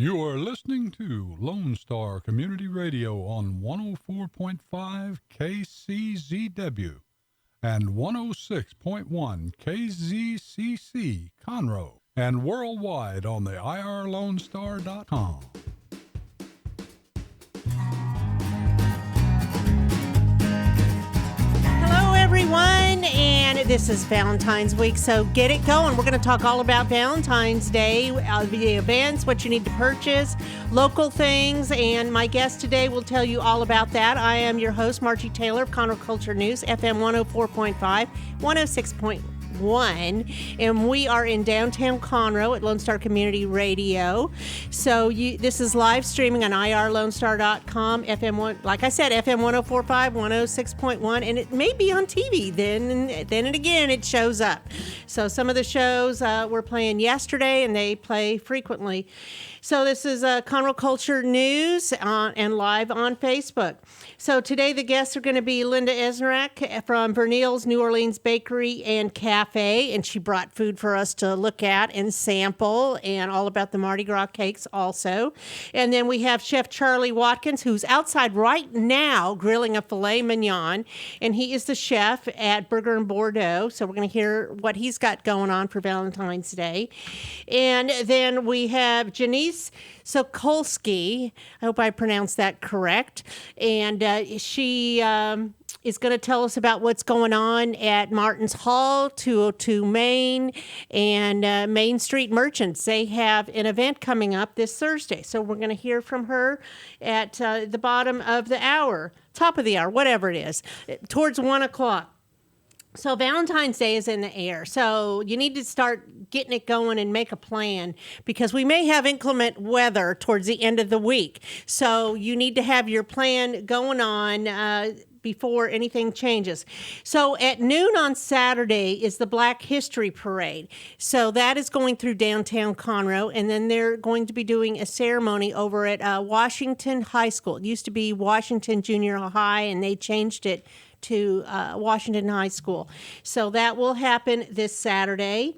You are listening to Lone Star Community Radio on 104.5 KCZW and 106.1 KZCC Conroe and worldwide on the irlonestar.com. Hello, everyone, and this is Valentine's week, so get it going. We're going to talk all about Valentine's Day, the events, what you need to purchase, local things, and my guest today will tell you all about that. I am your host, Margie Taylor of Conroe Culture News, FM 104.5, 106.1, and we are in downtown Conroe at Lone Star Community Radio. So this is live streaming on irlonestar.com, like I said, FM 104.5, 106.1, and it may be on TV then and again it shows up. So some of the shows were playing yesterday, and they play frequently. So this is Conroe Culture News and live on Facebook. So today the guests are going to be Linda Ezernack from Vernele's New Orleans Bakery and Cafe, and she brought food for us to look at and sample, and all about the Mardi Gras cakes also. And then we have Chef Charlie Watkins, who's outside right now grilling a filet mignon, and he is the chef at Burger in Bordeaux. So we're going to hear what he's got going on for Valentine's Day. And then we have Janice Sokolsky, I hope I pronounced that correct, and she is going to tell us about what's going on at Martin's Hall, 202 Main, and Main Street Merchants. They have an event coming up this Thursday, so we're going to hear from her at the bottom of the hour, top of the hour, whatever it is, towards 1 o'clock. So Valentine's Day is in the air, so you need to start getting it going and make a plan, because we may have inclement weather towards the end of the week. So you need to have your plan going on before anything changes. So at noon on Saturday is the Black History Parade. So that is going through downtown Conroe, and then they're going to be doing a ceremony over at Washington High School. It used to be Washington Junior High, and they changed it to Washington High School. So that will happen this Saturday.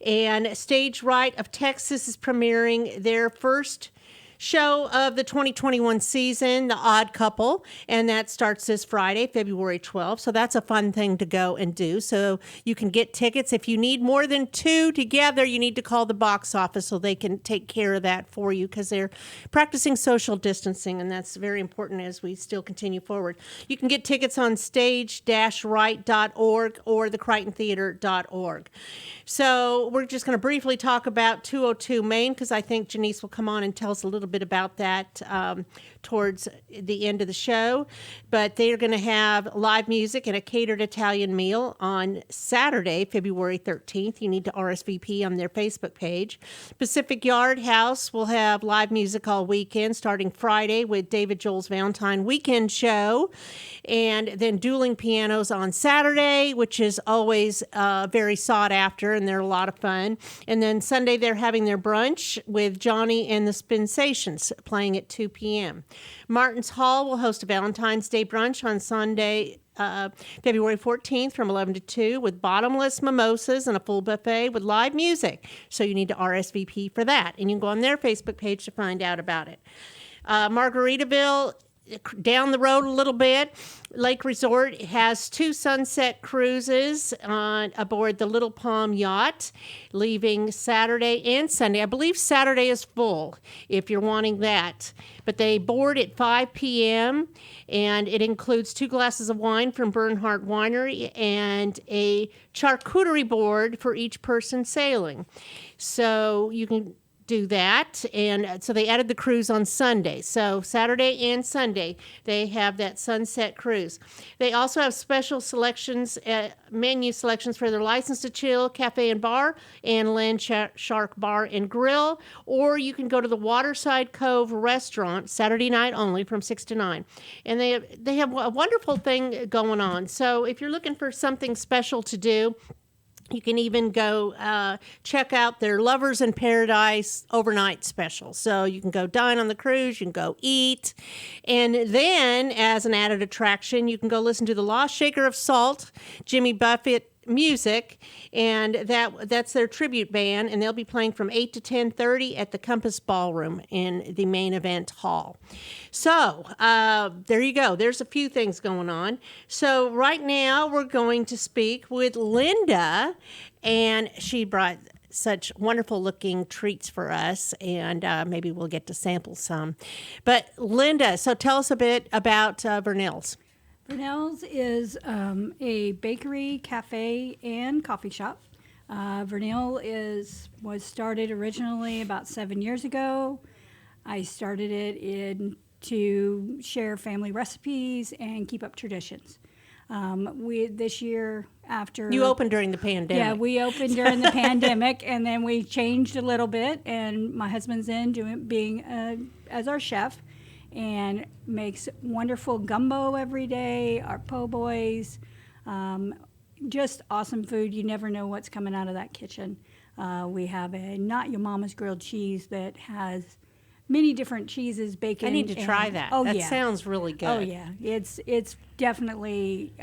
And Stage Right of Texas is premiering their first show of the 2021 season, The Odd Couple, and that starts this Friday, February 12th. So that's a fun thing to go and do. So you can get tickets. If you need more than two together, you need to call the box office so they can take care of that for you, because they're practicing social distancing, and that's very important as we still continue forward. You can get tickets on stage-right.org or thecrichtontheater.org. So we're just going to briefly talk about 202 Main, because I think Janice will come on and tell us a little bit about that towards the end of the show. But they are going to have live music and a catered Italian meal on Saturday, February 13th. You need to RSVP on their Facebook page. Pacific Yard House will have live music all weekend, starting Friday with David Joel's Valentine Weekend Show, and then dueling pianos on Saturday, which is always very sought after, and they're a lot of fun. And then Sunday they're having their brunch with Johnny and the Spensations playing at 2 p.m. Martin's Hall will host a Valentine's Day brunch on Sunday, February 14th from 11 to 2 with bottomless mimosas and a full buffet with live music. So you need to RSVP for that. And you can go on their Facebook page to find out about it. Margaritaville, down the road a little bit, Lake Resort has 2 sunset cruises aboard the Little Palm yacht, leaving Saturday and Sunday. I believe Saturday is full if you're wanting that. But they board at 5 p.m., and it includes 2 glasses of wine from Bernhardt Winery and a charcuterie board for each person sailing. So you can do that, and so they added the cruise on Sunday. So Saturday and Sunday they have that sunset cruise. They also have special selections, menu selections for their License to Chill Cafe and Bar and Land Shark Bar and Grill, or you can go to the Waterside Cove Restaurant Saturday night only from 6 to 9. And they have a wonderful thing going on. So if you're looking for something special to do, you can even go check out their Lovers in Paradise overnight special. So you can go dine on the cruise, you can go eat. And then, as an added attraction, you can go listen to the Lost Shaker of Salt, Jimmy Buffett music, and that's their tribute band, and they'll be playing from 8 to 10:30 at the Compass Ballroom in the main event hall. So there you go. There's a few things going on. So right now we're going to speak with Linda, and she brought such wonderful looking treats for us, and maybe we'll get to sample some. But Linda, so tell us a bit about Vernele's. Vernele's is a bakery, cafe, and coffee shop. Vernele was started originally about 7 years ago. I started it to share family recipes and keep up traditions. This year after You opened during the pandemic. Yeah, we opened during the pandemic, and then we changed a little bit. And my husband's being as our chef, and makes wonderful gumbo every day. Our po' boys, just awesome food. You never know what's coming out of that kitchen. We have a Not Your Mama's grilled cheese that has many different cheeses, bacon. I need to try that. Oh, that yeah. sounds really good. Oh yeah, it's definitely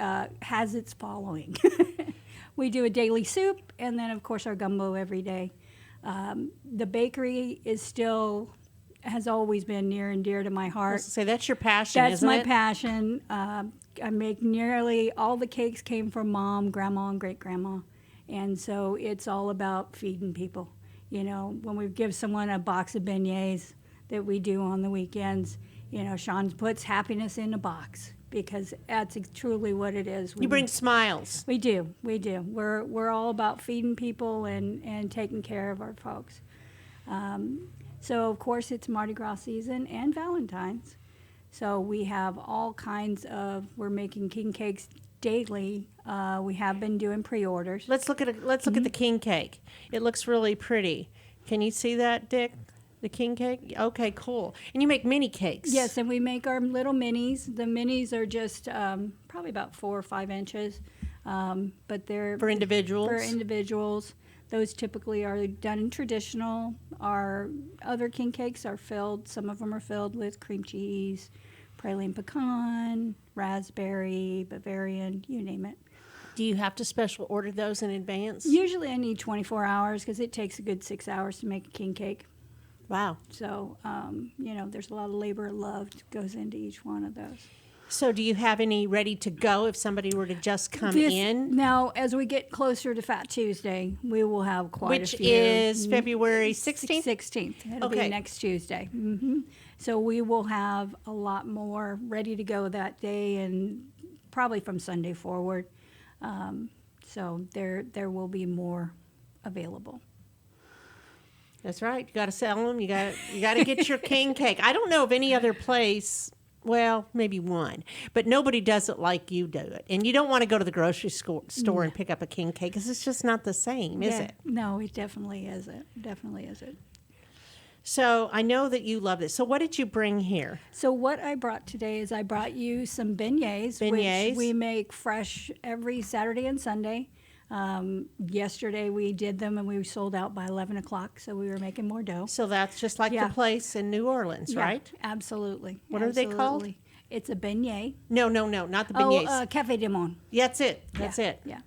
has its following. We do a daily soup, and then of course our gumbo every day. The bakery has always been near and dear to my heart. So that's your passion, That's isn't my it? passion. I make nearly all the cakes came from Mom, Grandma, and Great Grandma, and so it's all about feeding people. You know, when we give someone a box of beignets that we do on the weekends, you know, Sean puts happiness in a box, because that's truly what it is. You bring smiles. We do. We're all about feeding people and taking care of our folks. So of course it's Mardi Gras season and Valentine's. So we have all kinds we're making king cakes daily. We have been doing pre-orders. Let's look at the king cake. It looks really pretty. Can you see that, Dick? The king cake? Okay, cool. And you make mini cakes. Yes, and we make our little minis. The minis are just probably about 4 or 5 inches, but they're For individuals? For individuals. Those typically are done in traditional. Our other king cakes are filled. Some of them are filled with cream cheese, praline pecan, raspberry, Bavarian, you name it. Do you have to special order those in advance? Usually I need 24 hours because it takes a good 6 hours to make a king cake. Wow. So, you know, there's a lot of labor and love that goes into each one of those. So do you have any ready to go if somebody were to just come in? Now, as we get closer to Fat Tuesday, we will have quite a few. Which is February 16th? 16th. It'll Okay. be next Tuesday. Mm-hmm. So we will have a lot more ready to go that day, and probably from Sunday forward. So there will be more available. That's right. You got to sell them. You got to get your king cake. I don't know of any other place. Well, maybe one, but nobody does it like you do it. And you don't want to go to the grocery store and pick up a king cake because it's just not the same, is it? No, it definitely isn't. Definitely isn't. So I know that you love this. So what did you bring here? So what I brought today is I brought you some beignets, which we make fresh every Saturday and Sunday. Yesterday we did them and we sold out by 11 o'clock, so we were making more dough. So that's just like Yeah. the place in New Orleans, Yeah, right? absolutely. What are they called? Absolutely. It's a beignet. No, not the beignets. Café du Monde. That's it. That's Yeah, it. Yeah.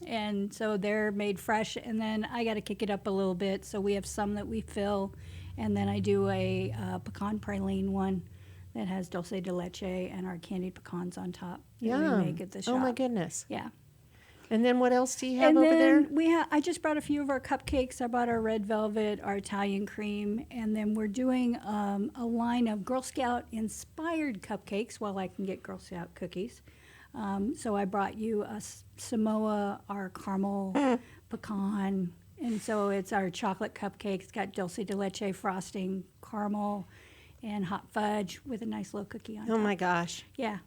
And so they're made fresh, and then I got to kick it up a little bit. So we have some that we fill, and then I do a pecan praline one that has dulce de leche and our candied pecans on top that Yum. we make at the shop. Oh my goodness. Yeah. And then what else do you have And over then there? I just brought a few of our cupcakes. I brought our red velvet, our Italian cream, and then we're doing a line of Girl Scout inspired cupcakes while I can get Girl Scout cookies. So I brought you a Samoa, our caramel pecan, and so it's our chocolate cupcake. It's got dulce de leche frosting, caramel, and hot fudge with a nice little cookie on top. Oh my gosh. Yeah.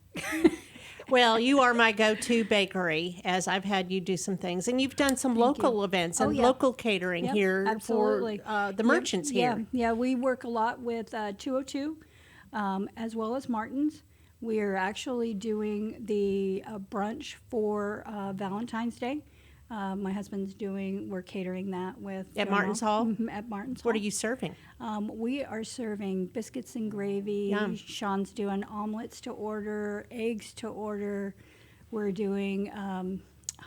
Well, you are my go-to bakery, as I've had you do some things, and you've done some local events and Oh, yeah. local catering Yep, here absolutely. for the merchants here. Yeah, we work a lot with 202 as well as Martin's. We are actually doing the brunch for Valentine's Day. My husband's we're catering that with At Martin's Hall? Mhm, at Martin's Hall. What are you serving? We are serving biscuits and gravy. Yum. Sean's doing omelets to order, eggs to order. We're doing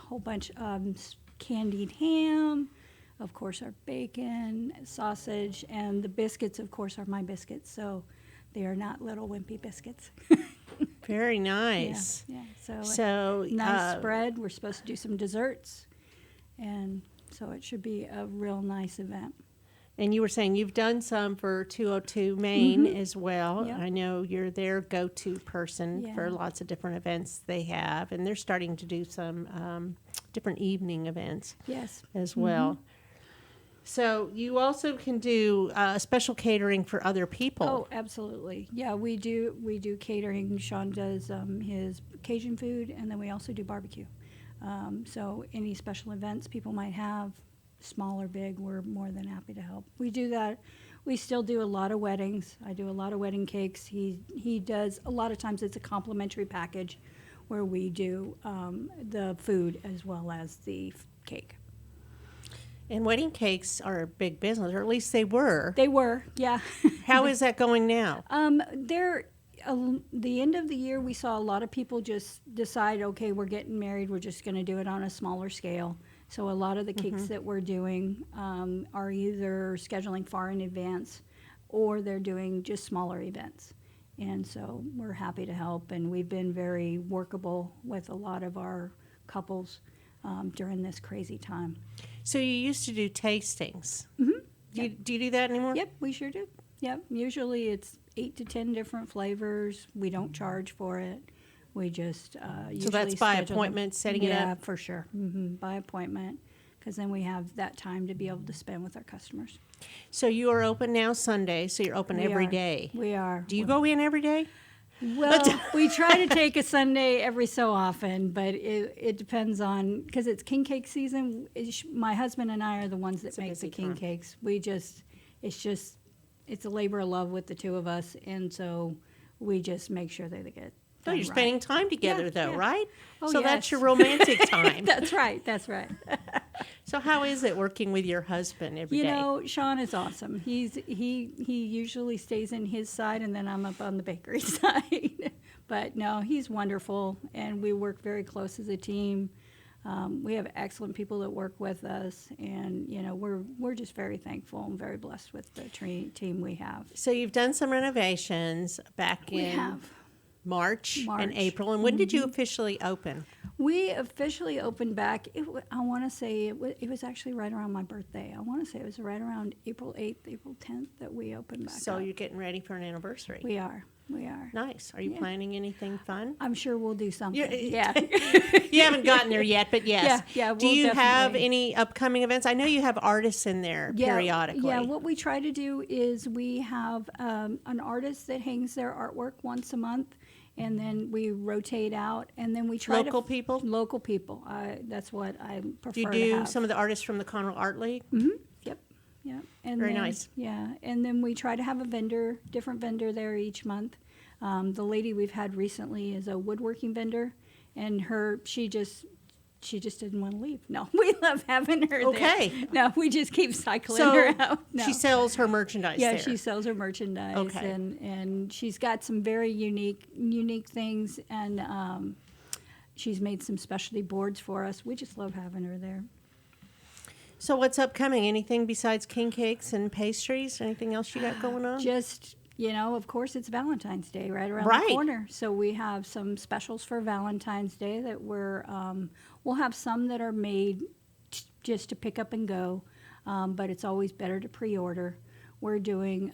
whole bunch candied ham, of course our bacon, sausage, and the biscuits, of course, are my biscuits. So they are not little wimpy biscuits. Very nice. Yeah. So Nice spread. We're supposed to do some desserts, and so it should be a real nice event. And you were saying you've done some for 202 Main as well. Yep. I know you're their go-to person for lots of different events they have, and they're starting to do some different evening events as well. So you also can do special catering for other people. Oh, absolutely. Yeah, we do catering. Sean does his Cajun food, and then we also do barbecue. So any special events people might have, small or big, we're more than happy to help. We do that. We still do a lot of weddings. I do a lot of wedding cakes. He does, a lot of times it's a complimentary package where we do the food as well as the cake. And wedding cakes are a big business, or at least they were. They were, yeah. How is that going now? The end of the year, we saw a lot of people just decide, okay, we're getting married, we're just going to do it on a smaller scale. So a lot of the cakes that we're doing are either scheduling far in advance or they're doing just smaller events. And so we're happy to help, and we've been very workable with a lot of our couples during this crazy time. So you used to do tastings. Do you do that anymore? Yep, we sure do. Yep, usually it's 8 to 10 different flavors. We don't charge for it. We just usually so that's by schedule appointment, them. setting it up? Yeah, for sure. By appointment, because then we have that time to be able to spend with our customers. So you are open now Sunday, so you're open every day. We are. Do you go in every day? Well, we try to take a Sunday every so often, but it depends on, because it's king cake season. My husband and I are the ones that make the king cakes. It's a labor of love with the two of us, and so we just make sure they get Oh, you're spending time together, though, right? Oh, so yes. that's your romantic time. That's right. So how is it working with your husband every day? You know, Sean is awesome. He usually stays in his side, and then I'm up on the bakery side. But no, he's wonderful, and we work very close as a team. We have excellent people that work with us, and you know, we're just very thankful and very blessed with the team we have. So you've done some renovations back in March and April, and when did you officially open? We officially opened back, I want to say it was actually right around my birthday. I want to say it was right around April 8th, April 10th that we opened back So up. you're getting ready for an anniversary. We are. Nice. Are you planning anything fun? I'm sure we'll do something. Yeah. You haven't gotten there yet, but yes. Yeah, do you have any upcoming events? I know you have artists in there periodically. Yeah, what we try to do is we have an artist that hangs their artwork once a month, and then we rotate out, and then we try Local people? Local people. That's what I prefer Do you to do have. some of the artists from the Conroe Art League? Yeah, and Very then, nice. Yeah, and then we try to have a different vendor there each month. The lady we've had recently is a woodworking vendor, and she just didn't want to leave. No, we love having her Okay. there. No, we just keep cycling So her out. No. she sells her merchandise Yeah, there. she sells her merchandise, Okay. and she's got some very unique things, and she's made some specialty boards for us. We just love having her there. So what's upcoming? Anything besides king cakes and pastries? Anything else you got going on? Just, of course, it's Valentine's Day right around Right. the corner. So we have some specials for Valentine's Day that we'll have some that are made just to pick up and go, but it's always better to pre-order. We're doing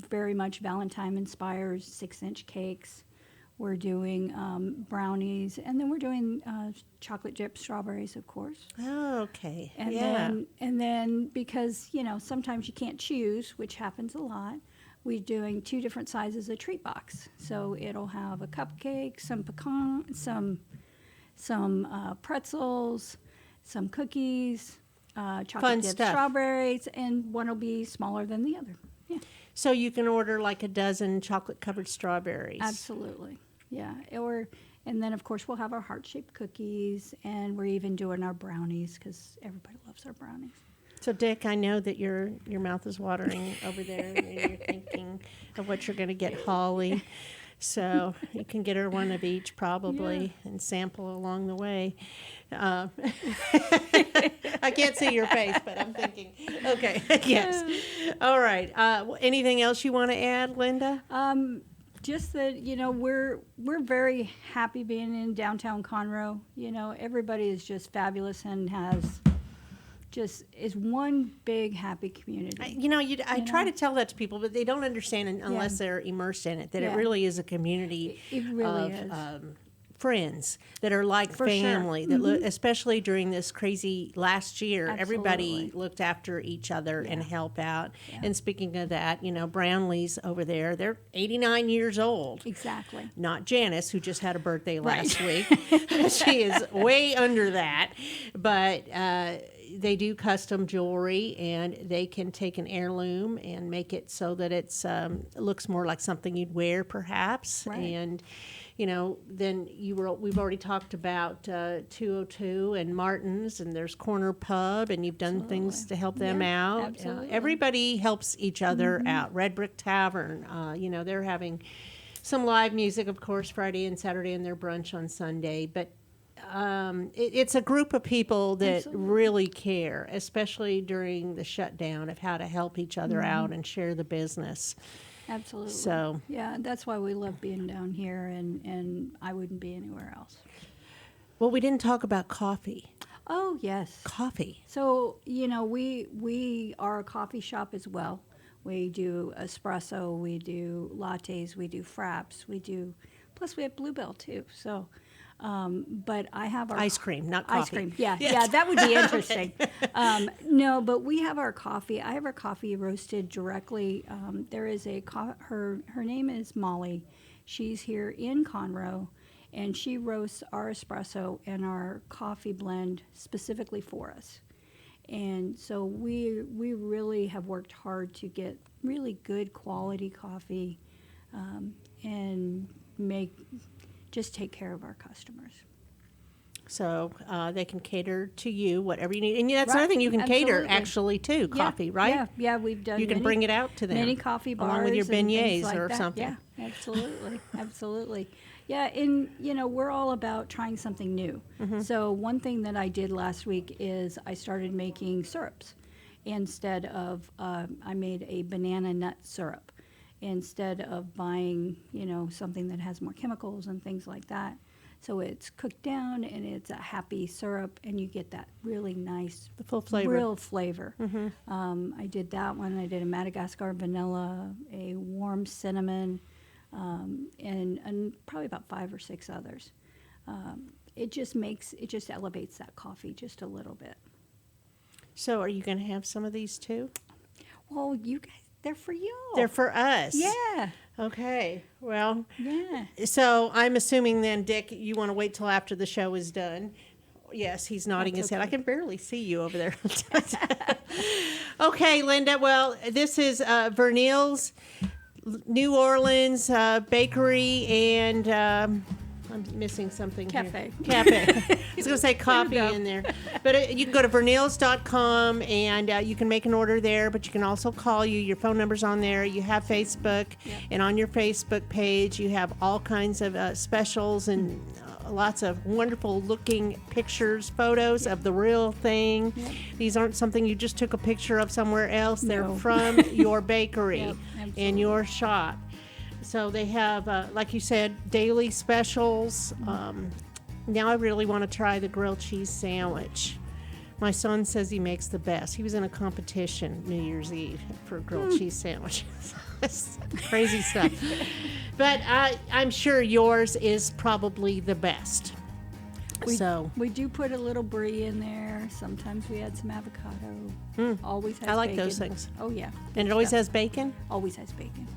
very much Valentine-inspired 6-inch cakes. We're doing brownies, and then we're doing chocolate chip strawberries, of course. Oh, okay. And then because, sometimes you can't choose, which happens a lot, we're doing 2 different sizes of treat box. So it'll have a cupcake, some pecan, some pretzels, some cookies, chocolate chip strawberries, and one will be smaller than the other. Yeah. So you can order like a dozen chocolate-covered strawberries. Absolutely. Yeah. And then, of course, we'll have our heart-shaped cookies, and we're even doing our brownies because everybody loves our brownies. So, Dick, I know that your mouth is watering over there, and you're thinking of what you're going to get Holly. So you can get her one of each probably and sample along the way. I can't see your face, but I'm thinking. Okay, yes. All right. Anything else you want to add, Linda? Just that, we're very happy being in downtown Conroe. Everybody is just fabulous and is one big happy community. I try to tell that to people, but they don't understand unless they're immersed in it, that it really is a community It really is. friends that are like For family, sure. that especially during this crazy last year, everybody Absolutely. looked after each other and helped out. Yeah. And speaking of that, Brownlee's over there, they're 89 years old. Exactly. Not Janice, who just had a birthday last week. She is way under that. But they do custom jewelry, and they can take an heirloom and make it so that it looks more like something you'd wear, perhaps. Right. And then we've already talked about 202 and Martin's, and there's Corner Pub, and you've done things to help them out. Absolutely. Everybody helps each other out. Red Brick Tavern, they're having some live music, of course, Friday and Saturday, and their brunch on Sunday. But it's a group of people that really care, especially during the shutdown, of how to help each other out and share the business. Absolutely. So yeah, that's why we love being down here, and I wouldn't be anywhere else. Well, we didn't talk about coffee. Oh yes, Coffee. So we are a coffee shop as well. We do espresso, we do lattes, we do fraps, plus we have Bluebell too. So. But I have our Ice cream, not coffee. Ice cream, yeah, Yes. yeah, that would be interesting. No, but we have our coffee. I have our coffee roasted directly. There is her name is Molly. She's here in Conroe, and she roasts our espresso and our coffee blend specifically for us. And so we really have worked hard to get really good quality coffee, and just take care of our customers. So they can cater to you, whatever you need. And that's Right. another thing you can cater, Absolutely. actually, too, coffee, right? Yeah, we've done You can bring it out to them. many coffee bars. along with your and things beignets like or that. something. Yeah, absolutely, absolutely. Yeah, and we're all about trying something new. Mm-hmm. So one thing that I did last week is I started making syrups. Instead of, I made a banana nut syrup. Instead of buying, something that has more chemicals and things like that. So it's cooked down and it's a happy syrup, and you get that really nice, The full flavor. real flavor. I did that one. I did a Madagascar vanilla, a warm cinnamon, and probably about 5 or 6 others. It just elevates that coffee just a little bit. So are you going to have some of these, too? Well, you guys, they're for you. They're for us. Yeah. Okay. Well, Yeah. so I'm assuming then, Dick, you want to wait till after the show is done. Yes, he's nodding his head. I can barely see you over there. Okay, Linda. Well, this is Vernele's New Orleans Bakery and I'm missing something Cafe. here. Cafe. I was going to say coffee go. in there. But you can go to verneles.com and you can make an order there, but you can also call you. Your phone number's on there. You have Facebook, and on your Facebook page, you have all kinds of specials and lots of wonderful looking pictures, photos of the real thing. These aren't something you just took a picture of somewhere else. They're No. from your bakery Yep, and absolutely. your shop. So they have, like you said, daily specials. Now I really want to try the grilled cheese sandwich. My son says he makes the best. He was in a competition New Year's Eve for grilled cheese sandwiches. Crazy stuff. But I'm sure yours is probably the best. We do put a little brie in there. Sometimes we add some avocado. Always has I like bacon. those things. Oh yeah. And it always has bacon? Always has bacon.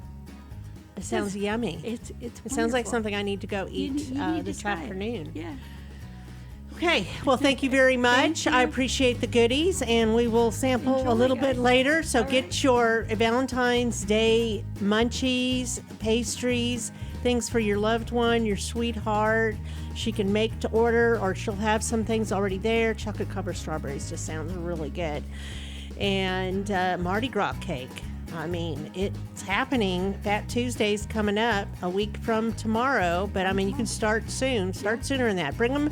It sounds yummy. It's It sounds like wonderful. something I need to go You eat need to this try it. afternoon. Yeah. Okay, well, thank you very much. I appreciate the goodies, and we will sample a Enjoy, little bit guys. later. So All get right. your Valentine's Day munchies, pastries, things for your loved one, your sweetheart. She can make to order, or she'll have some things already there. Chocolate covered strawberries just sounds really good. And Mardi Gras cake. I mean, it's happening. Fat Tuesday's coming up a week from tomorrow, but I mean, you can start soon. Start sooner than that. Bring them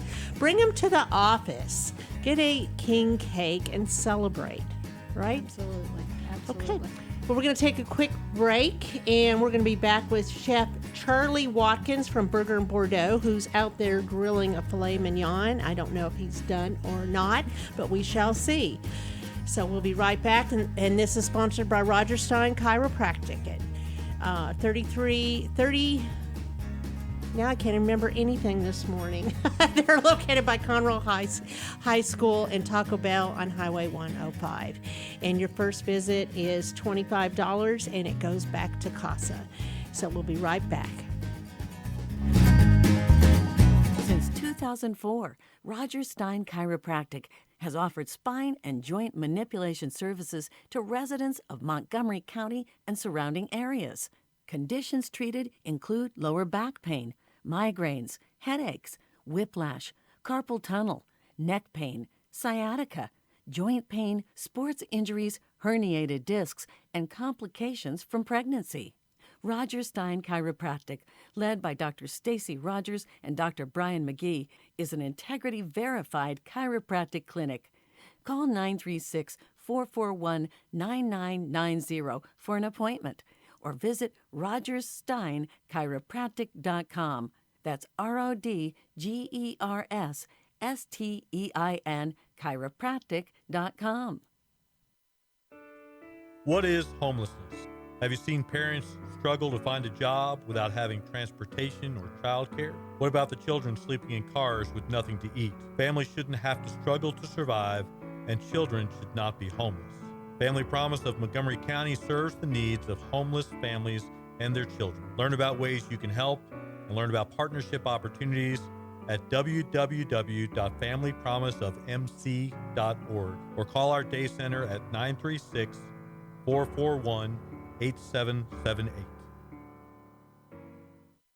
to the office. Get a king cake and celebrate, right? Absolutely. Okay. Well, we're going to take a quick break, and we're going to be back with Chef Charlie Watkins from Burger and Bordeaux, who's out there grilling a filet mignon. I don't know if he's done or not, but we shall see. So we'll be right back, and this is sponsored by Roger Stein Chiropractic at 3330. Now I can't remember anything this morning. They're located by Conroe High School and Taco Bell on Highway 105. And your first visit is $25, and it goes back to CASA. So we'll be right back. Since 2004, Roger Stein Chiropractic has offered spine and joint manipulation services to residents of Montgomery County and surrounding areas. Conditions treated include lower back pain, migraines, headaches, whiplash, carpal tunnel, neck pain, sciatica, joint pain, sports injuries, herniated discs, and complications from pregnancy. Roger Stein Chiropractic, led by Dr. Stacy Rogers and Dr. Brian Magie, is an integrity-verified chiropractic clinic. Call 936-441-9990 for an appointment, or visit rogerssteinchiropractic.com. That's RODGERSSTEIN chiropractic.com. What is homelessness? Have you seen parents struggle to find a job without having transportation or childcare? What about the children sleeping in cars with nothing to eat? Families shouldn't have to struggle to survive, and children should not be homeless. Family Promise of Montgomery County serves the needs of homeless families and their children. Learn about ways you can help and learn about partnership opportunities at www.familypromiseofmc.org or call our day center at 936-441-8778.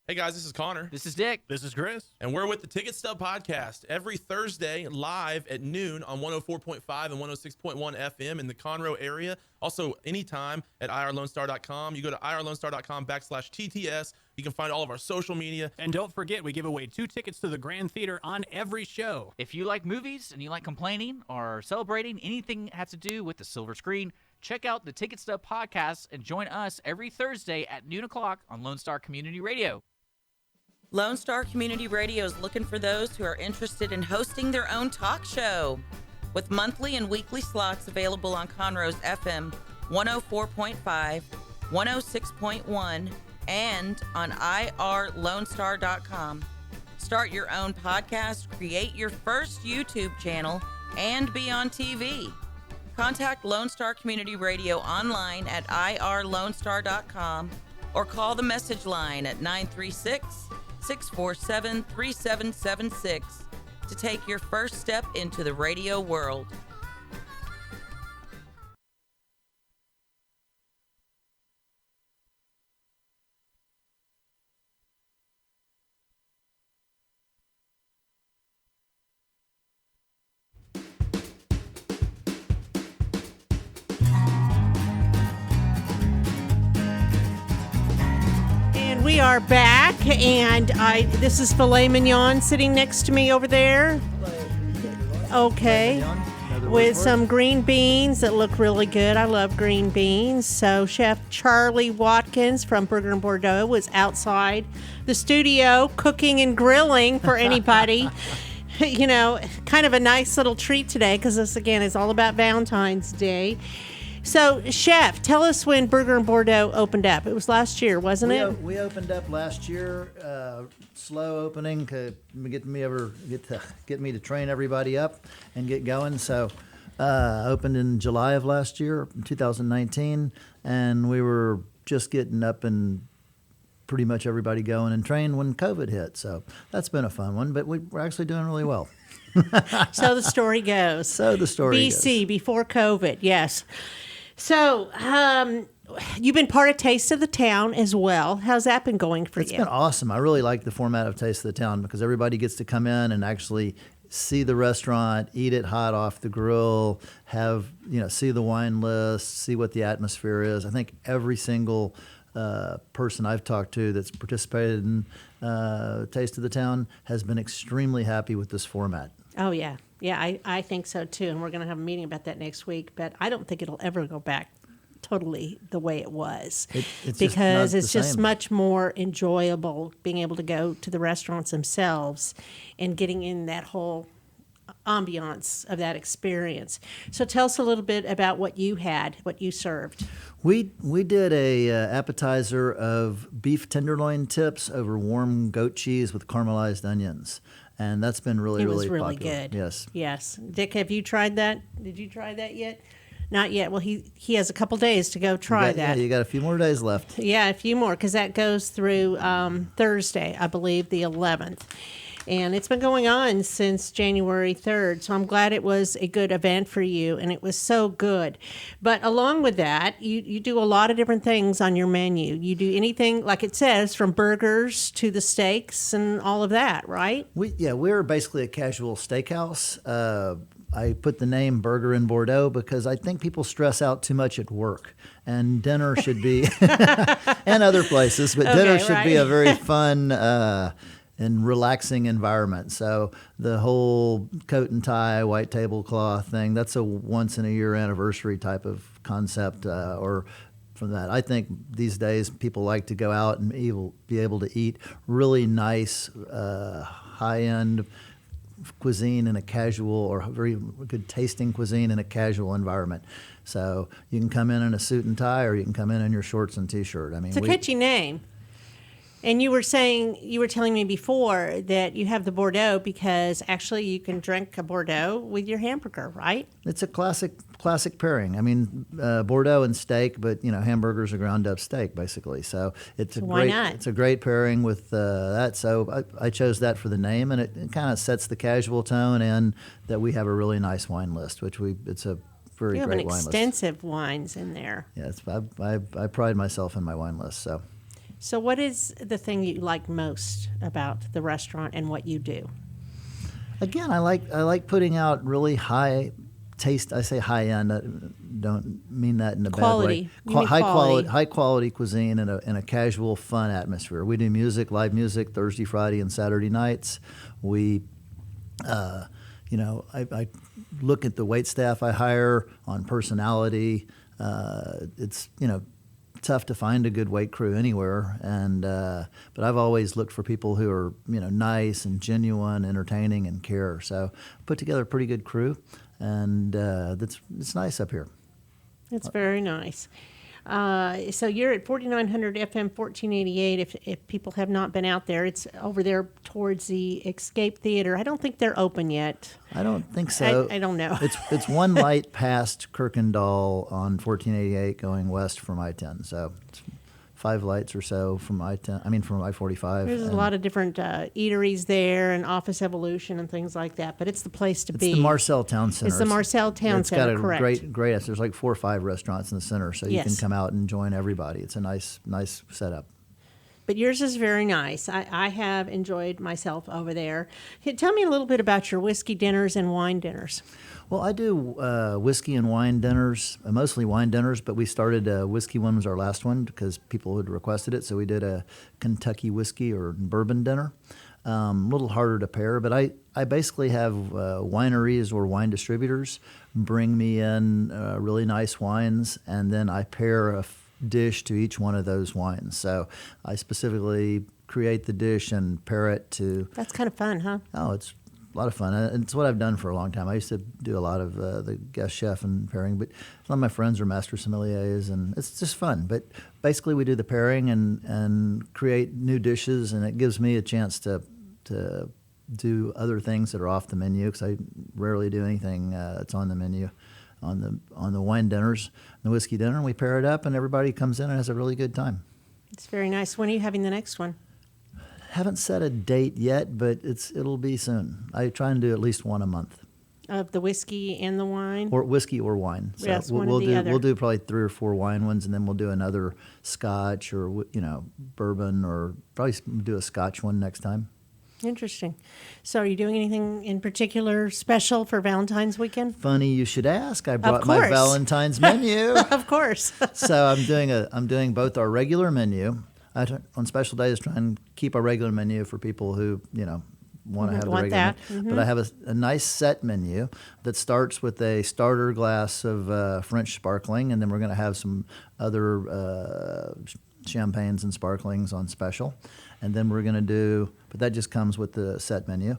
Hey guys, this is Connor. This is Dick. This is Chris. And we're with the Ticket Stub Podcast every Thursday live at noon on 104.5 and 106.1 FM in the Conroe area. Also, anytime at irlonestar.com. You go to irlonestar.com/TTS. You can find all of our social media. And don't forget, we give away 2 tickets to the Grand Theater on every show. If you like movies and you like complaining or celebrating anything that has to do with the silver screen, check out the Ticket Stub Podcast and join us every Thursday at noon o'clock on Lone Star Community Radio. Lone Star Community Radio is looking for those who are interested in hosting their own talk show. With monthly and weekly slots available on Conroe's FM 104.5, 106.1, and on irlonestar.com. Start your own podcast, create your first YouTube channel, and be on TV. Contact Lone Star Community Radio online at irlonestar.com or call the message line at 936-647-3776 to take your first step into the radio world. We are back, and this is filet mignon sitting next to me over there. Okay, with some green beans that look really good. I love green beans. So Chef Charlie Watkins from Burger and Bordeaux was outside the studio cooking and grilling for anybody. You know, kind of a nice little treat today because this, again, is all about Valentine's Day. So, Chef, tell us when Burger and Bordeaux opened up. It was last year, wasn't it? We opened up last year, slow opening to get me to train everybody up and get going. So, opened in July of last year, 2019, and we were just getting up and pretty much everybody going and trained when COVID hit. So that's been a fun one, but we're actually doing really well. So the story goes. BC, before COVID, yes. So, you've been part of Taste of the Town as well. How's that been going for you? It's been awesome. I really like the format of Taste of the Town because everybody gets to come in and actually see the restaurant, eat it hot off the grill, see the wine list, see what the atmosphere is. I think every single person I've talked to that's participated in Taste of the Town has been extremely happy with this format. Oh, yeah. Yeah, I think so, too. And we're going to have a meeting about that next week. But I don't think it'll ever go back totally the way it was. Because it's just much more enjoyable being able to go to the restaurants themselves and getting in that whole ambiance of that experience. So tell us a little bit about what you served. We did a appetizer of beef tenderloin tips over warm goat cheese with caramelized onions. And that's been really really popular. Good. Yes. Yes. Dick, have you tried that? Did you try that yet? Not yet. Well, he has a couple days to go try that. Yeah, you got a few more days left. Yeah, a few more, because that goes through Thursday, I believe, the 11th. And it's been going on since January 3rd, so I'm glad it was a good event for you, and it was so good. But along with that, you do a lot of different things on your menu. You do anything, like it says, from burgers to the steaks and all of that, right? We're basically a casual steakhouse. I put the name Burger in Bordeaux because I think people stress out too much at work, and dinner should be, and other places, but dinner should be a very fun and relaxing environment. So the whole coat and tie, white tablecloth thing, that's a once in a year anniversary type of concept, or from that. I think these days people like to go out and be able to eat really nice, high-end cuisine in a casual, or very good tasting cuisine in a casual environment. So you can come in a suit and tie, or you can come in your shorts and t-shirt. I mean, it's a catchy name. And you were telling me before that you have the Bordeaux because actually you can drink a Bordeaux with your hamburger, right? It's a classic pairing. I mean, Bordeaux and steak, but hamburgers are ground up steak basically. So it's a great pairing with that. So I chose that for the name, and it kind of sets the casual tone, and that we have a really nice wine list, it's a very great wine list. You have an extensive wines in there. Yes, I pride myself in my wine list. So what is the thing you like most about the restaurant and what you do? Again, I like putting out really high taste. I say high end. I don't mean that in a bad way. High quality cuisine in a casual, fun atmosphere. We do live music, Thursday, Friday, and Saturday nights. We, I look at the wait staff I hire on personality. It's tough to find a good wait crew anywhere, and but I've always looked for people who are nice and genuine, entertaining, and care. So put together a pretty good crew, and it's nice up here. It's very nice. So you're at 4900 FM 1488. If people have not been out there, it's over there towards the Escape Theater. I don't think they're open yet. I don't think so. I don't know. It's one light past Kirkendall on 1488 going west from I-10. So it's 5 lights or so from from I-45. There's a lot of different eateries there and Office Evolution and things like that, but it's the place to be. It's the Marcel Town Center. It's the Marcel Town Center, correct. It's got a great, there's like 4 or 5 restaurants in the center, so you can come out and join everybody. It's a nice setup. But yours is very nice. I have enjoyed myself over there. Tell me a little bit about your whiskey dinners and wine dinners. Well, I do whiskey and wine dinners, mostly wine dinners, but we started whiskey one was our last one because people had requested it. So we did a Kentucky whiskey or bourbon dinner. A little harder to pair, but I basically have wineries or wine distributors bring me in really nice wines, and then I pair a dish to each one of those wines. So I specifically create the dish and pair it to... That's kind of fun, huh? Oh, it's a lot of fun. It's what I've done for a long time. I used to do a lot of the guest chef and pairing, but a lot of my friends are master sommeliers, and it's just fun. But basically we do the pairing and create new dishes, and it gives me a chance to do other things that are off the menu, because I rarely do anything that's on the menu. On the wine dinners, the whiskey dinner, and we pair it up, and everybody comes in and has a really good time. It's very nice. When are you having the next one? Haven't set a date yet, but it'll be soon. I try and do at least one a month. Of the whiskey and the wine? Or whiskey or wine. So yes, we'll do probably 3 or 4 wine ones, and then we'll do another Scotch or bourbon, or probably do a Scotch one next time. Interesting. So, are you doing anything in particular special for Valentine's weekend? Funny you should ask. I brought my course. Valentine's menu. Of course. So I'm doing both our regular menu. On special days, try and keep our regular menu for people who want to have the Want regular that. menu. But I have a nice set menu that starts with a starter glass of French sparkling, and then we're going to have some other champagnes and sparklings on special. And then we're going to do, but that just comes with the set menu.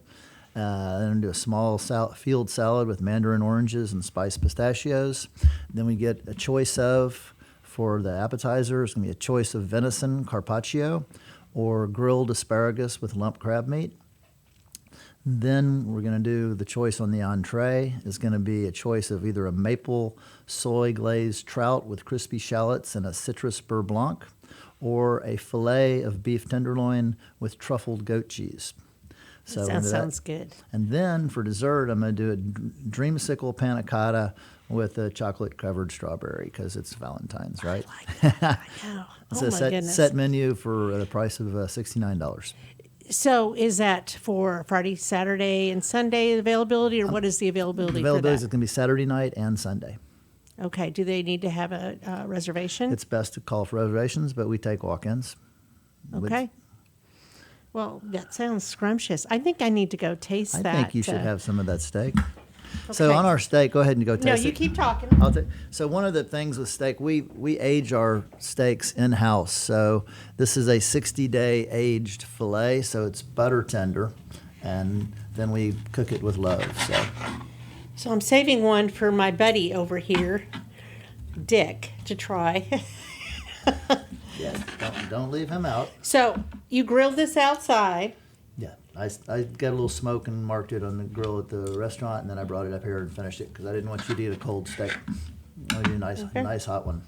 Then do a small field salad with mandarin oranges and spiced pistachios. Then we get a choice of, for the appetizer, it's going to be a choice of venison carpaccio or grilled asparagus with lump crab meat. Then we're going to do the choice on the entree is going to be a choice of either a maple soy glazed trout with crispy shallots and a citrus beurre blanc, or a fillet of beef tenderloin with truffled goat cheese. So That sounds good. And then for dessert, I'm going to do a dreamsicle panna cotta with a chocolate-covered strawberry because it's Valentine's, right? I like that. I know. It's Oh, a my goodness. set menu for the price of $69. So, is that for Friday, Saturday, and Sunday availability, or what is the availability Availability is for going to be Saturday night and Sunday. that? Okay. Do they need to have a reservation? It's best to call for reservations, but we take walk-ins. Okay. Well, that sounds scrumptious. I think I need to go taste I that. think you should have some of that steak. So Okay. on our steak, go ahead and go taste No, it. you keep talking. So one of the things with steak, we age our steaks in-house. So this is a 60-day aged filet, so it's butter tender, and then we cook it with love. So I'm saving one for my buddy over here, Dick, to try. Yeah, don't leave him out. So you grilled this outside. Yeah, I got a little smoke and marked it on the grill at the restaurant, and then I brought it up here and finished it because I didn't want you to eat a cold steak. I wanted you a nice hot one.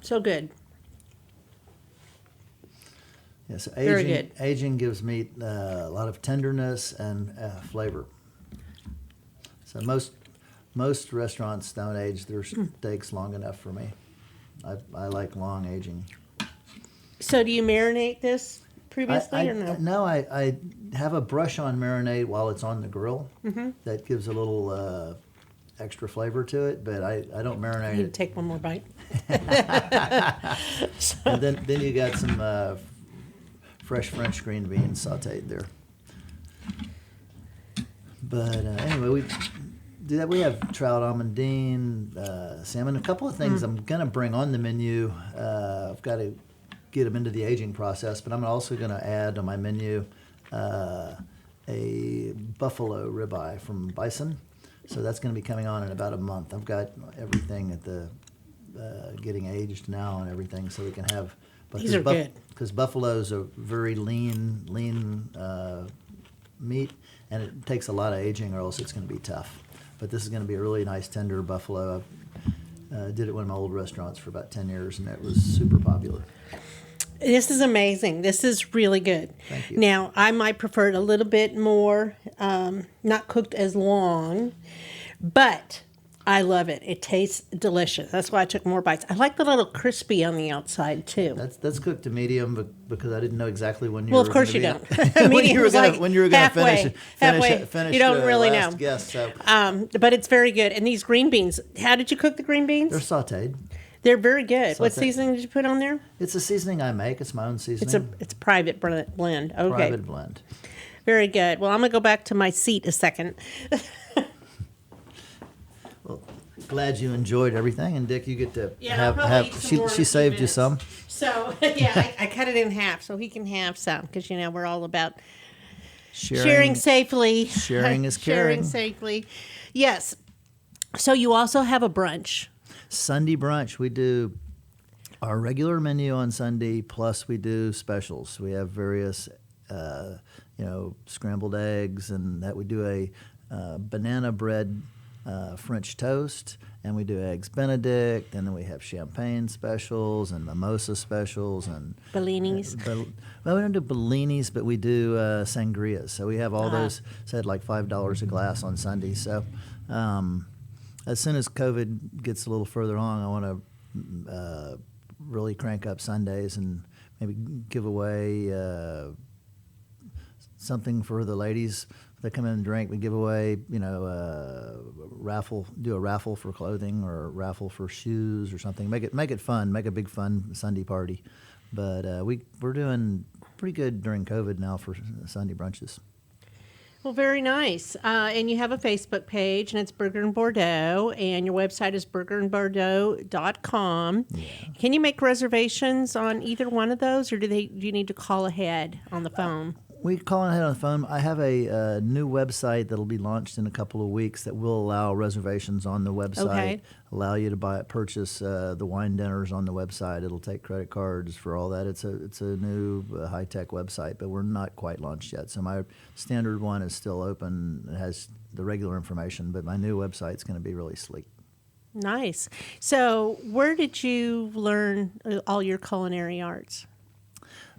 So good. Yeah, so Very good. aging gives meat a lot of tenderness and flavor. So most restaurants don't age their steaks long enough for me. I like long aging. So do you marinate this previously or no? No, I have a brush on marinade while it's on the grill. Mm-hmm. That gives a little extra flavor to it, but I don't I marinate need to it. take one more bite. And then you got some fresh French green beans sauteed there. But anyway, we do that. We have trout almondine, salmon, a couple of things I'm going to bring on the menu. I've got to get them into the aging process, but I'm also going to add on my menu a buffalo ribeye from bison. So that's going to be coming on in about a month. I've got everything at the getting aged now and everything, so we can have. These are good. Because buffalo's a very lean meat, and it takes a lot of aging, or else it's going to be tough. But this is going to be a really nice tender buffalo. I did it at one of my old restaurants for about 10 years, and it was super popular. This is amazing. This is really good. Thank you. Now, I might prefer it a little bit more, not cooked as long, but I love it. It tastes delicious. That's why I took more bites. I like the little crispy on the outside, too. That's cooked to medium because I didn't know exactly when you Well, were of course you gonna don't. be- when Medium you were is gonna like when you were gonna halfway. finish You don't the really last know. guess. So But it's very good. And these green beans, how did you cook the green beans? they're sautéed. They're very good. What Sauté. seasoning did you put on there? It's a seasoning I make. It's my own seasoning. It's a private blend. Okay. private blend. Very good. Well, I'm going to go back to my seat a second. Well, glad you enjoyed everything, and Dick, you get to Yeah, I'll probably eat some more in a She few saved you minutes. some. So, yeah, I cut it in half so he can have some because, we're all about sharing safely. sharing is Sharing caring. safely. Yes. So you also have a brunch. Sunday brunch, we do our regular menu on Sunday, plus we do specials. We have various, scrambled eggs, and that we do a banana bread French toast, and we do eggs Benedict, and then we have champagne specials and mimosa specials and Bellinis. Well, we don't do bellinis, but we do sangrias. So we have all those set like $5 a glass on Sunday. So as soon as COVID gets a little further along, I want to really crank up Sundays and maybe give away something for the ladies that come in and drink. We give away, do a raffle for clothing or a raffle for shoes or something. Make it fun. Make a big fun Sunday party. But we're doing pretty good during COVID now for Sunday brunches. Well, very nice. And you have a Facebook page, and it's Burger in Bordeaux, and your website is burgerinbordeaux.com. Yeah. Can you make reservations on either one of those, or do you need to call ahead on the phone? We call ahead on the phone. I have a new website that'll be launched in a couple of weeks that will allow reservations on the website, allow you to purchase the wine dinners on the website. It'll take credit cards for all that. It's a new high-tech website, but we're not quite launched yet. So my standard one is still open. It has the regular information, but my new website's going to be really sleek. Nice. So where did you learn all your culinary arts?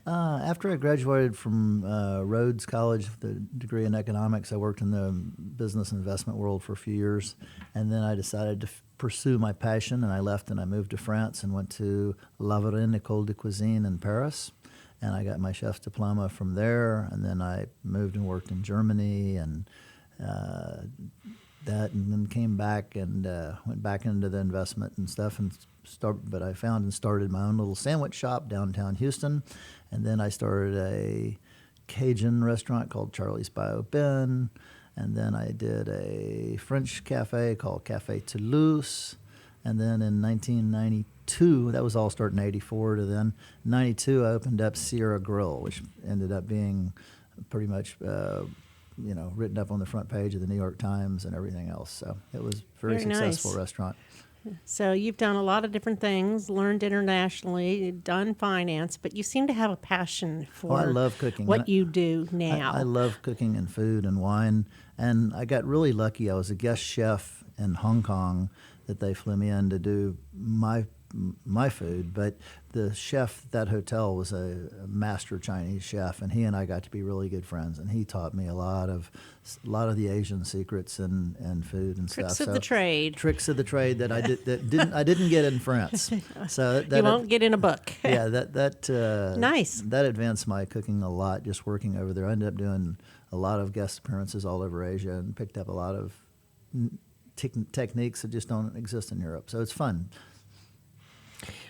After I graduated from Rhodes College with a degree in economics, I worked in the business and investment world for a few years, and then I decided to pursue my passion, and I left and I moved to France and went to La Varenne École de Cuisine in Paris, and I got my chef's diploma from there, and then I moved and worked in Germany and and then came back and went back into the investment and stuff, but I found and started my own little sandwich shop downtown Houston, and then I started a Cajun restaurant called Charlie's Bio Ben, and then I did a French cafe called Café Toulouse, and then in 1992, that was all starting in 84 to then, 92 I opened up Sierra Grill, which ended up being pretty much written up on the front page of the New York Times and everything else. So it was a very successful restaurant. So you've done a lot of different things, learned internationally, done finance, but you seem to have a passion for I love cooking. what you do now. I love cooking and food and wine, and I got really lucky. I was a guest chef in Hong Kong that they flew me in to do my food, but the chef at that hotel was a master Chinese chef, and he and I got to be really good friends, and he taught me a lot of the Asian secrets and food and Tricks stuff. of the trade. Tricks of the trade that I didn't get in France. So that you won't get in a book. Yeah, that nice. That advanced my cooking a lot just working over there. I ended up doing a lot of guest appearances all over Asia and picked up a lot of techniques that just don't exist in Europe. So it's fun.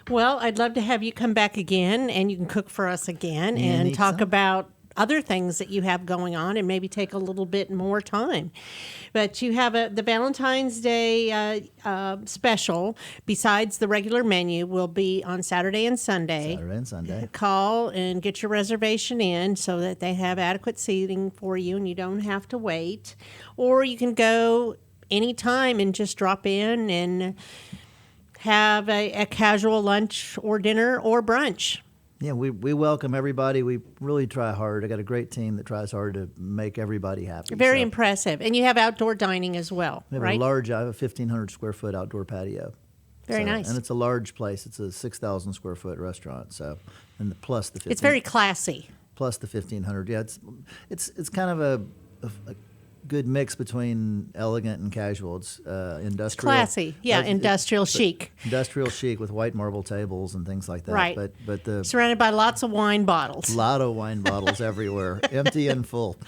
Well, I'd love to have you come back again, and you can cook for us again and talk about other things that you have going on and maybe take a little bit more time. But you have the Valentine's Day special, besides the regular menu, will be on Saturday and Sunday. Call and get your reservation in so that they have adequate seating for you and you don't have to wait. Or you can go anytime and just drop in and have a casual lunch or dinner or brunch. Yeah, we welcome everybody. We really try hard. I got a great team that tries hard to make everybody happy. Very impressive. And you have outdoor dining as well, we have right? I have a 1,500 square foot outdoor patio. Very nice. And it's a large place. It's a 6,000 square foot restaurant. So, and plus the 15, it's very classy. Plus the 1,500. Yeah, it's kind of a good mix between elegant and casual. It's industrial. It's classy, yeah, industrial chic. Industrial chic with white marble tables and things like that. Right. But the surrounded by lots of wine bottles. A lot of wine bottles everywhere, empty and full.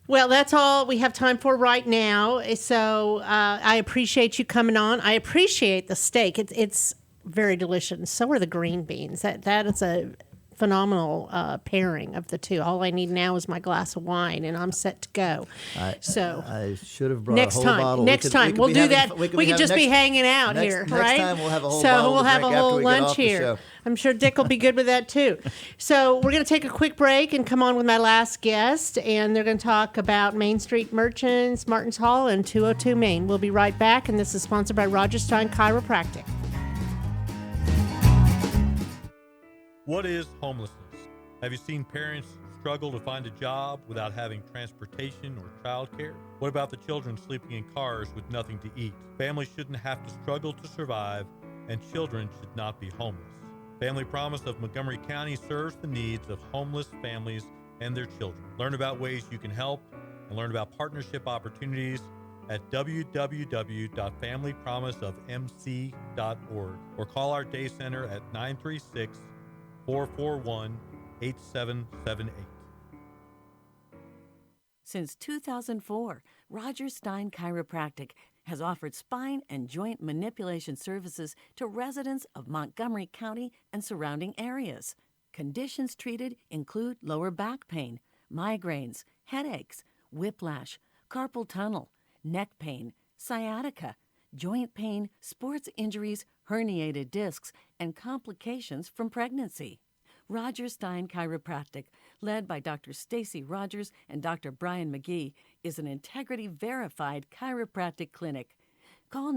Well, that's all we have time for right now. So I appreciate you coming on. I appreciate the steak. It's very delicious. So are the green beans. That is a phenomenal pairing of the two. All I need now is my glass of wine, and I'm set to go. I should have brought next a whole time. bottle. Next time we'll do that. We could just be hanging out here, right? Next time we'll have a whole so bottle. We'll have a whole lunch here. here. I'm sure Dick will be good with that too. So we're going to take a quick break and come on with my last guest, and they're going to talk about Main Street Merchants, Martins Hall, and 202 Main. We'll be right back, and this is sponsored by Roger Stein Chiropractic. What is homelessness? Have you seen parents struggle to find a job without having transportation or childcare? What about the children sleeping in cars with nothing to eat? Families shouldn't have to struggle to survive, and children should not be homeless. Family Promise of Montgomery County serves the needs of homeless families and their children. Learn about ways you can help and learn about partnership opportunities at www.familypromiseofmc.org or call our day center at 441-8778. Since 2004, Roger Stein Chiropractic has offered spine and joint manipulation services to residents of Montgomery County and surrounding areas. Conditions treated include lower back pain, migraines, headaches, whiplash, carpal tunnel, neck pain, sciatica, joint pain, sports injuries, herniated discs, and complications from pregnancy. Roger Stein Chiropractic, led by Dr. Stacy Rogers and Dr. Brian Magie, is an integrity-verified chiropractic clinic. Call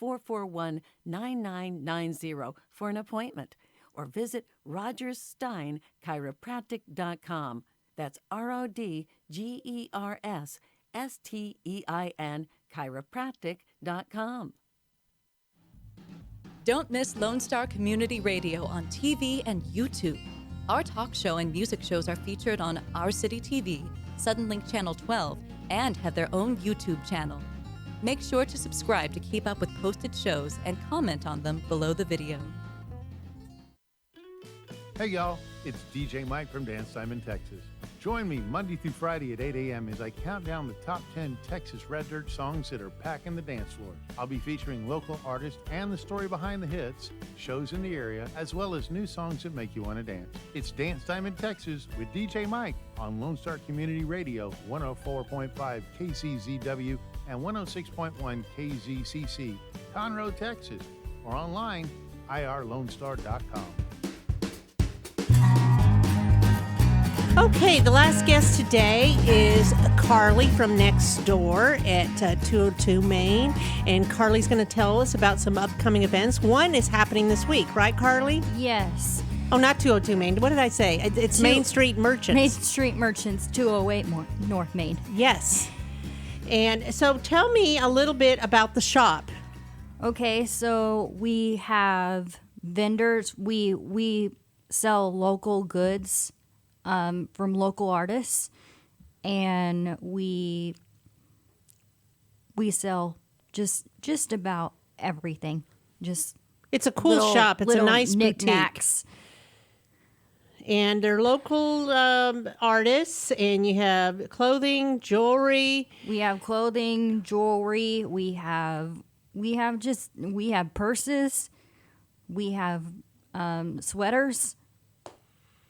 936-441-9990 for an appointment or visit rogerssteinchiropractic.com. That's RODGERSSTEIN chiropractic.com. Don't miss Lone Star Community Radio on TV and YouTube. Our talk show and music shows are featured on Our City TV, Suddenlink Channel 12, and have their own YouTube channel. Make sure to subscribe to keep up with posted shows and comment on them below the video. Hey y'all, it's DJ Mike from Dance Time in Texas. Join me Monday through Friday at 8 a.m. as I count down the top 10 Texas Red Dirt songs that are packing the dance floors. I'll be featuring local artists and the story behind the hits, shows in the area, as well as new songs that make you want to dance. It's Dance Time in Texas with DJ Mike on Lone Star Community Radio, 104.5 KCZW and 106.1 KZCC, Conroe, Texas, or online, irlonestar.com. Okay, the last guest today is Carly from next door at 202 Main. And Carly's going to tell us about some upcoming events. One is happening this week, right, Carly? Yes. Oh, not 202 Main. What did I say? It's Main Street Merchants. Main Street Merchants, 208 North Main. Yes. And so tell me a little bit about the shop. Okay, so we have vendors. We sell local goods from local artists, and we sell just about everything. It's a cool shop. It's a nice knickknacks. boutique. And they're local artists, and you have clothing, jewelry. We have clothing, jewelry. We have purses. We have sweaters.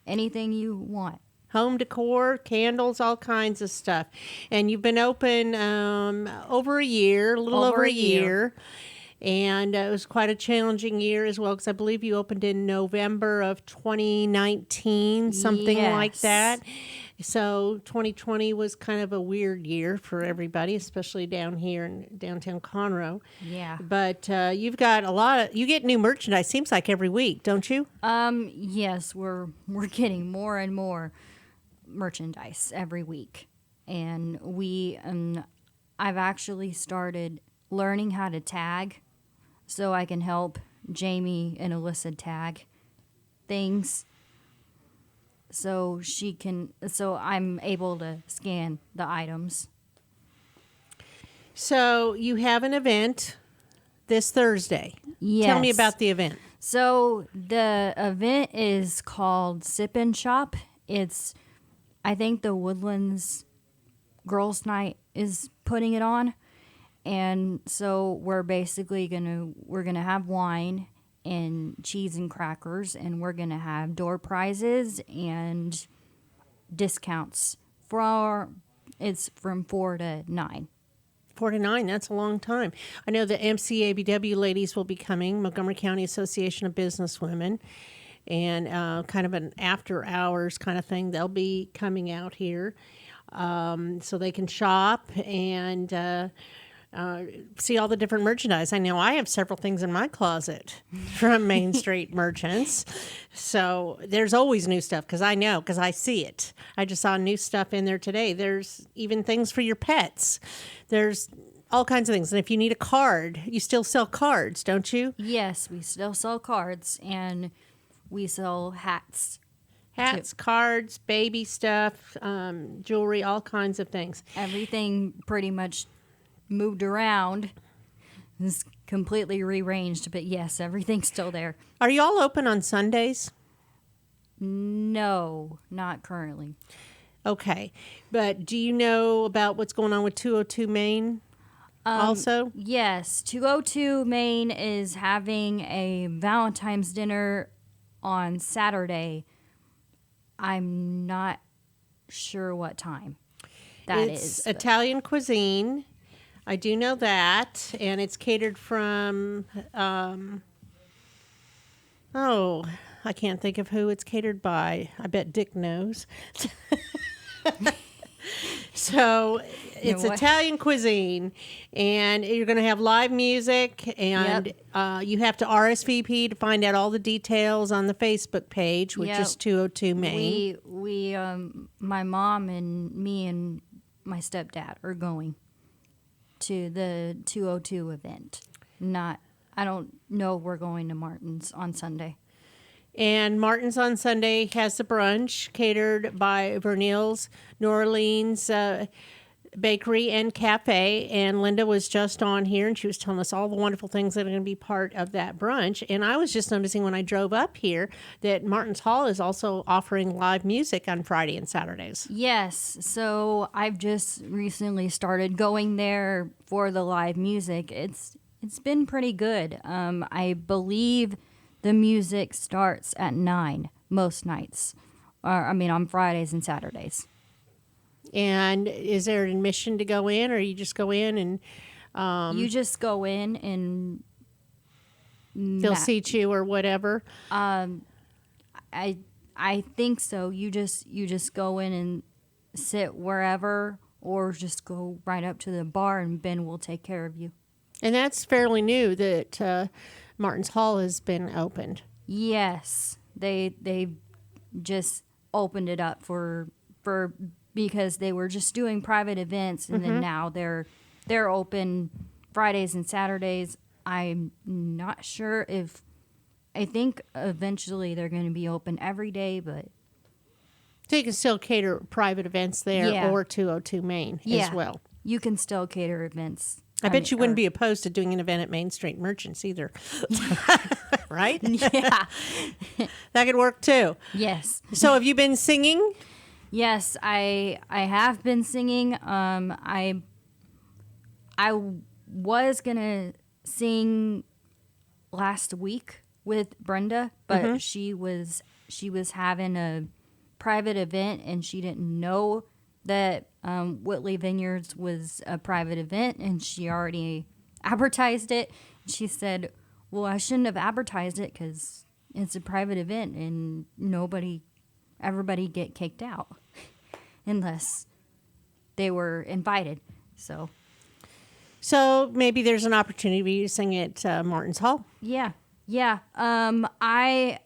Anything you want. Home decor, candles, all kinds of stuff. And you've been open over a year, a little over a year. And it was quite a challenging year as well, because I believe you opened in November of 2019, something like that. So 2020 was kind of a weird year for everybody, especially down here in downtown Conroe. Yeah. But you've got you get new merchandise, seems like every week, don't you? Yes, we're getting more and more merchandise every week. And I've actually started learning how to tag so I can help Jamie and Alyssa tag things. So I'm able to scan the items. So you have an event this Thursday. Yes. Tell me about the event. So the event is called Sip and Shop. I think the Woodlands Girls Night is putting it on. And so we're basically gonna have wine and cheese and crackers, and we're going to have door prizes and discounts. It's from 4 to 9. 4 to 9, that's a long time. I know the MCABW ladies will be coming, Montgomery County Association of Businesswomen, and kind of an after hours kind of thing. They'll be coming out here so they can shop and see all the different merchandise. I know I have several things in my closet from Main Street Merchants. So there's always new stuff because I see it. I just saw new stuff in there today. There's even things for your pets. There's all kinds of things. And if you need a card, you still sell cards, don't you? Yes, we still sell cards, and we sell hats. Hats, cards, baby stuff, jewelry, all kinds of things. Everything pretty much moved around. It's completely rearranged, but yes, everything's still there. Are you all open on Sundays? No, not currently. Okay. But do you know about what's going on with 202 Main also? Yes, 202 Main is having a Valentine's dinner on Saturday. I'm not sure what time that It's is. but- Italian cuisine. I do know that. And it's catered from, I can't think of who it's catered by. I bet Dick knows. So it's what? Italian cuisine, and you're going to have live music, and you have to RSVP to find out all the details on the Facebook page, which Yep. is 202 Main. We my mom and me and my stepdad are going to the 202 event. I don't know if we're going to Martin's on Sunday. And Martin's on Sunday has the brunch catered by Vernele's New Orleans Bakery and Cafe. And Linda was just on here, and she was telling us all the wonderful things that are going to be part of that brunch. And I was just noticing when I drove up here that Martin's Hall is also offering live music on Friday and Saturdays. Yes, so I've just recently started going there for the live music. It's been pretty good. I believe the music starts at 9 most nights. On Fridays and Saturdays. And is there an admission to go in, or you just go in and You just go in and they'll seat you or whatever? I think so. You just go in and sit wherever, or just go right up to the bar and Ben will take care of you. And that's fairly new that Martin's Hall has been opened. Yes, they just opened it up for because they were just doing private events, and then now they're open Fridays and Saturdays. I'm not sure if I think eventually they're going to be open every day, but So you can still cater private events there Yeah. or 202 Main as well. You can still cater events. I bet you wouldn't be opposed to doing an event at Main Street Merchants either. Right? Yeah. That could work too. Yes. So have you been singing? Yes, I have been singing. I was gonna sing last week with Brenda, but she was having a private event, and she didn't know that Whitley Vineyards was a private event, and she already advertised it. She said, "Well, I shouldn't have advertised it because it's a private event, and everybody get kicked out unless they were invited." So maybe there's an opportunity for you to sing at Martin's Hall. Yeah. I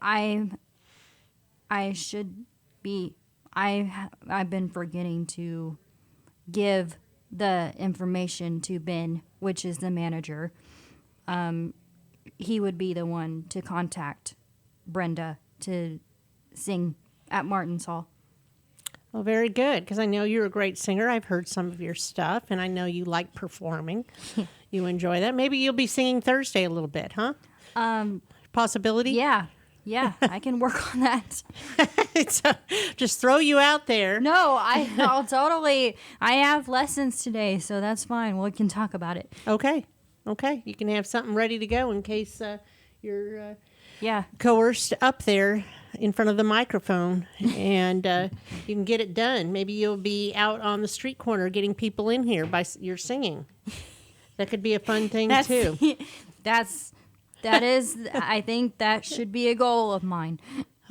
should be. I've been forgetting to give the information to Ben, which is the manager. He would be the one to contact Brenda to sing at Martin's Hall. Well, very good, because I know you're a great singer. I've heard some of your stuff, and I know you like performing. You enjoy that. Maybe you'll be singing Thursday a little bit, huh? Possibility? Yeah, I can work on that. So, just throw you out there. No, I'll totally. I have lessons today, so that's fine. We can talk about it. Okay. You can have something ready to go in case you're Yeah. coerced up there in front of the microphone, and you can get it done. Maybe you'll be out on the street corner getting people in here by your singing. That could be a fun thing too. That is, I think that should be a goal of mine.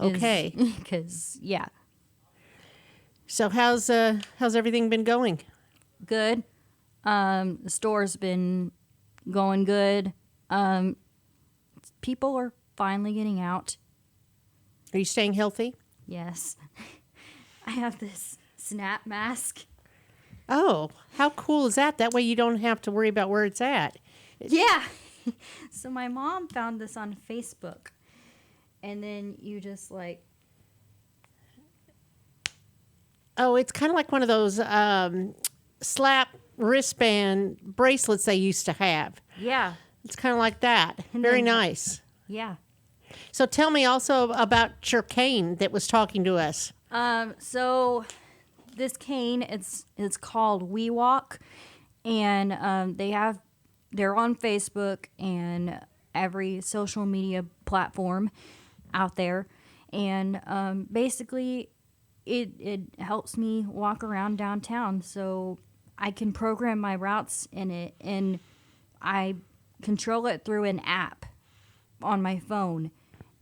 Okay. Because, yeah. So how's everything been going? Good. The store's been going good. People are finally getting out. Are you staying healthy? Yes. I have this snap mask. Oh, how cool is that? That way you don't have to worry about where it's at. Yeah. So my mom found this on Facebook. And then you just like... Oh, it's kind of like one of those slap wristband bracelets they used to have. Yeah. It's kind of like that. And Very then- nice. Yeah. So tell me also about your cane that was talking to us. So this cane, it's called We Walk, and they're on Facebook and every social media platform out there, and basically it helps me walk around downtown, so I can program my routes in it, and I control it through an app on my phone,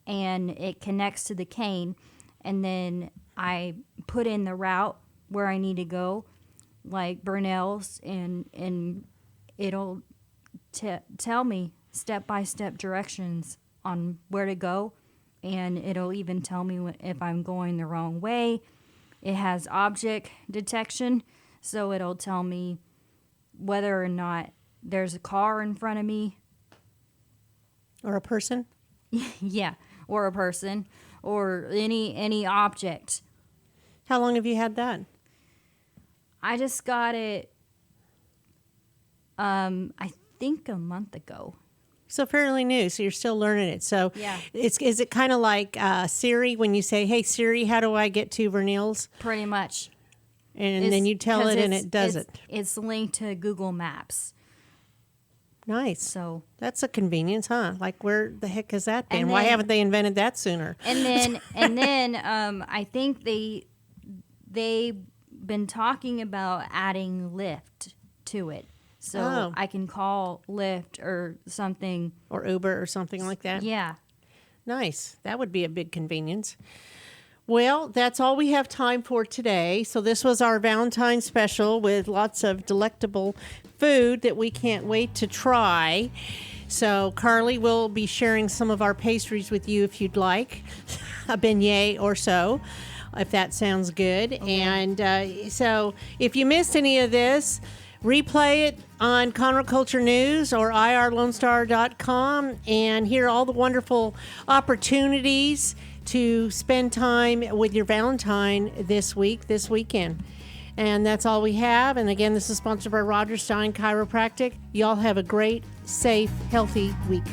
and it connects to the cane, and then I put in the route where I need to go, like Vernele's, and it'll tell me step-by-step directions on where to go, and it'll even tell me if I'm going the wrong way. It has object detection, so it'll tell me whether or not there's a car in front of me. Or a person? Yeah, or a person, or any object. How long have you had that? I just got it, I think a month ago. So fairly new, so you're still learning it. So Yeah. is it kind of like Siri when you say, hey, Siri, how do I get to Vernele's? Pretty much. And then you tell 'cause it and it does it. It's linked to Google Maps. Nice. So that's a convenience, huh? Like, where the heck has that been? And Why then- haven't they invented that sooner? And then I think they've been talking about adding Lyft to it. So Oh. I can call Lyft or something. Or Uber or something like that? Yeah. Nice. That would be a big convenience. Well, that's all we have time for today. So this was our Valentine special with lots of delectable food that we can't wait to try. So Carly will be sharing some of our pastries with you if you'd like, a beignet or so, if that sounds good. Okay. And so if you missed any of this, replay it on Conroe Culture News or irlonestar.com and hear all the wonderful opportunities to spend time with your Valentine this weekend. And that's all we have. And again, this is sponsored by Roger Stein Chiropractic. Y'all have a great, safe, healthy week.